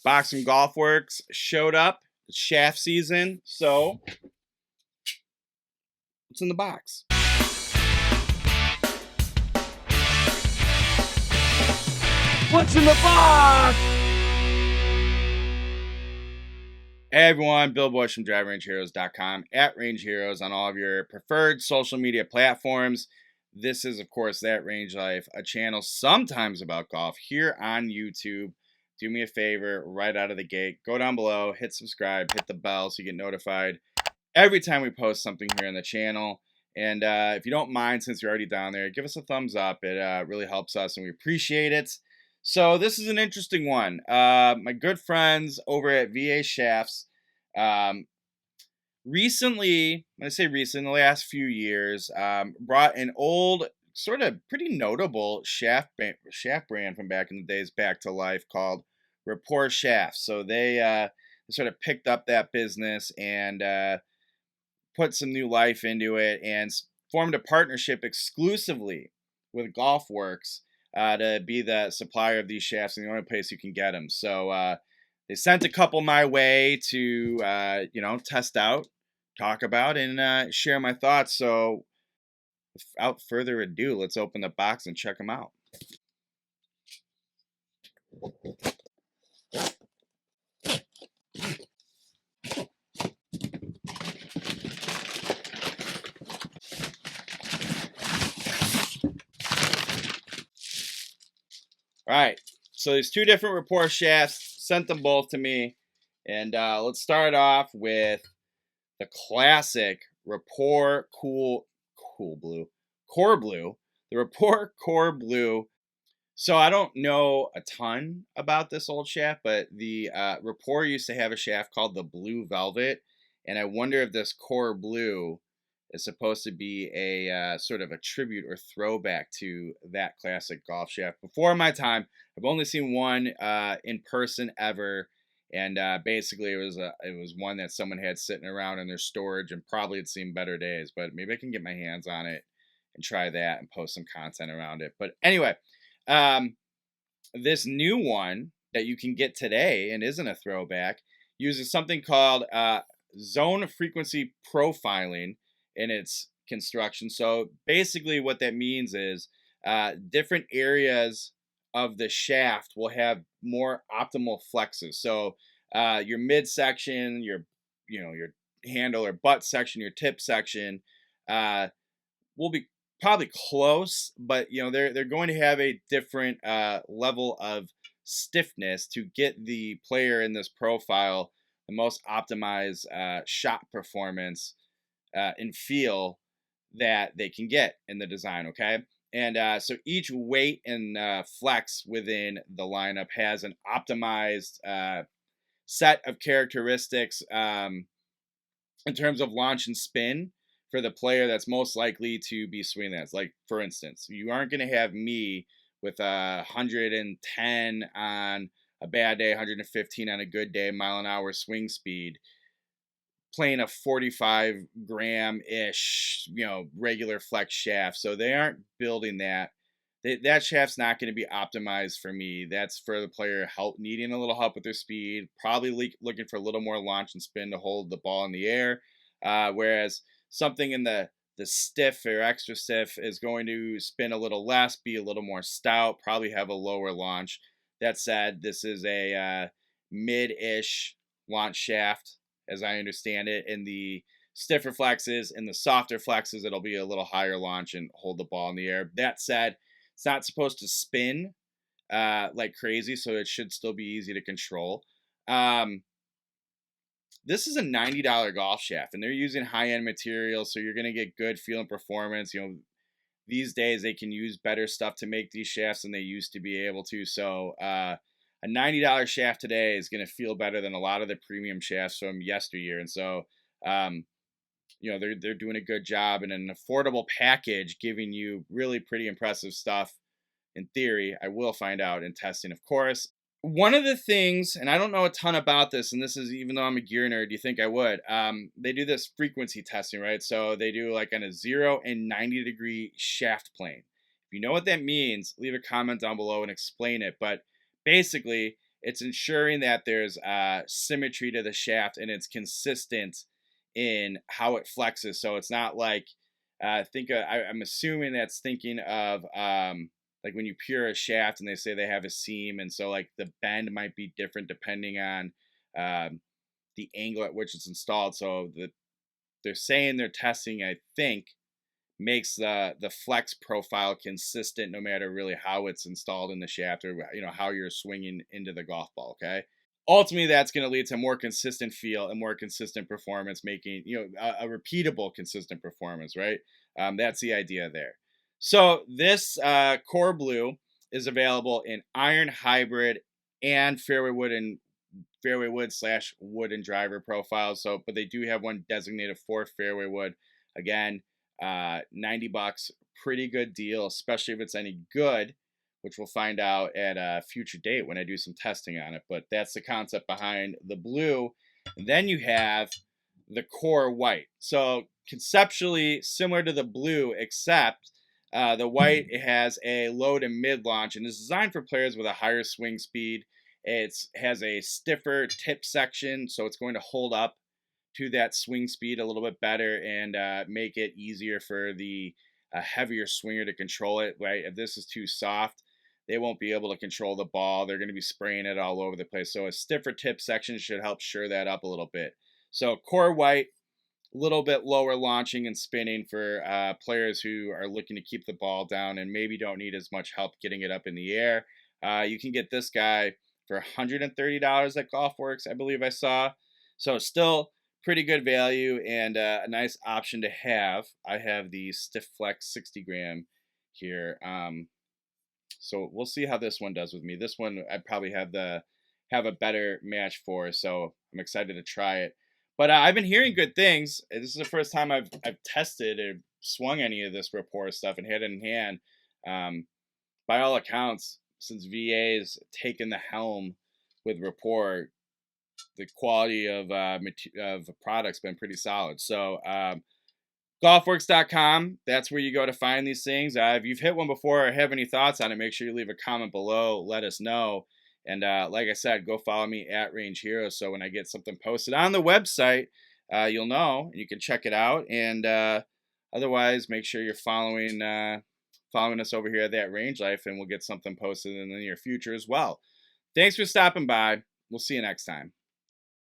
Box from Golfworks showed up. It's shaft season, so what's in the box? What's in the box? Hey everyone, Bill Bush from DriveRangeHeroes.com, at Range Heroes on all of your preferred social media platforms. This is, of course, That Range Life, a channel sometimes about golf here on YouTube. Do me a favor, right out of the gate, go down below, hit subscribe, hit the bell so you get notified every time we post something here on the channel. And if you don't mind, since you're already down there, give us a thumbs up. It really helps us and we appreciate it. So this is an interesting one. My good friends over at VA Shafts recently, when I say recent, the last few years, brought an old, sort of pretty notable shaft brand from back in the days back to life called Rapport Shafts. So they sort of picked up that business and put some new life into it and formed a partnership exclusively with Golfworks to be the supplier of these shafts and the only place you can get them. So they sent a couple my way to, test out, talk about, and share my thoughts. So without further ado, let's open the box and check them out. All right, so there's two different Rapport shafts, sent them both to me, and let's start off with the classic Rapport Core Blue, the Rapport Core Blue. So I don't know a ton about this old shaft, but the Rapport used to have a shaft called the Blue Velvet, and I wonder if this Core Blue is supposed to be a sort of a tribute or throwback to that classic golf shaft. Before my time, I've only seen one in person ever, and basically it was one that someone had sitting around in their storage and probably had seen better days. But maybe I can get my hands on it and try that and post some content around it. But anyway, this new one that you can get today and isn't a throwback uses something called zone frequency profiling in its construction. So basically what that means is different areas of the shaft will have more optimal flexes. So your midsection, your handle or butt section, your tip section will be probably close, but they're going to have a different level of stiffness to get the player in this profile the most optimized shot performance and feel that they can get in the design. Okay, and so each weight and flex within the lineup has an optimized set of characteristics in terms of launch and spin for the player that's most likely to be swinging that. Like, for instance, you aren't going to have me with 110 on a bad day, 115 on a good day, mile-an-hour swing speed, playing a 45 gram-ish, regular flex shaft. So they aren't building that. That shaft's not going to be optimized for me. That's for the player needing a little help with their speed, probably looking for a little more launch and spin to hold the ball in the air. Whereas something in the stiff or extra stiff is going to spin a little less, be a little more stout, probably have a lower launch. That said, this is a mid-ish launch shaft, as I understand it. In the stiffer flexes and the softer flexes, it'll be a little higher launch and hold the ball in the air. That said, it's not supposed to spin like crazy, so it should still be easy to control. This is a $90 golf shaft, and they're using high-end materials, so you're going to get good feel and performance. These days they can use better stuff to make these shafts than they used to be able to. So a $90 shaft today is going to feel better than a lot of the premium shafts from yesteryear. And so, they're doing a good job in an affordable package, giving you really pretty impressive stuff. In theory, I will find out in testing, of course. One of the things, and I don't know a ton about this, and this is even though I'm a gear nerd, you think I would, they do this frequency testing, right? So they do like on a 0 and 90 degree shaft plane. If you know what that means, leave a comment down below and explain it. But basically, It's ensuring that there's symmetry to the shaft and it's consistent in how it flexes. So it's not like I'm assuming that's thinking of like when you pure a shaft and they say they have a seam, and so like the bend might be different depending on um, the angle at which it's installed. So they're saying they're testing, I think, makes the flex profile consistent no matter really how it's installed in the shaft, or how you're swinging into the golf ball. Okay, ultimately that's going to lead to more consistent feel and more consistent performance, making a repeatable consistent performance, right? That's the idea there. So this core blue is available in iron hybrid and fairway wood slash wooden driver profiles. So, but they do have one designated for fairway wood. Again, $90, pretty good deal, especially if it's any good, which we'll find out at a future date when I do some testing on it. But that's the concept behind the blue. And then you have the core white. So conceptually similar to the blue, except the white, it has a low to mid launch and is designed for players with a higher swing speed. It has a stiffer tip section, so it's going to hold up to that swing speed a little bit better and make it easier for the heavier swinger to control it. Right, if this is too soft, they won't be able to control the ball. They're going to be spraying it all over the place. So a stiffer tip section should help shore that up a little bit. So core white, a little bit lower launching and spinning for players who are looking to keep the ball down and maybe don't need as much help getting it up in the air. You can get this guy for $130 at Golfworks, I believe I saw. So still pretty good value and a nice option to have. I have the Stiff Flex 60 gram here. So we'll see how this one does with me. This one I probably have a better match for, so I'm excited to try it. But I've been hearing good things. This is the first time I've tested or swung any of this Rapport stuff and had it in hand. By all accounts, since VA's taken the helm with Rapport, the quality of products been pretty solid. So Golfworks.com, that's where you go to find these things. If you've hit one before or have any thoughts on it, make sure you leave a comment below. Let us know. And like I said, go follow me at Range Hero. So when I get something posted on the website, you'll know. You can check it out. And otherwise, make sure you're following us over here at That Range Life, and we'll get something posted in the near future as well. Thanks for stopping by. We'll see you next time.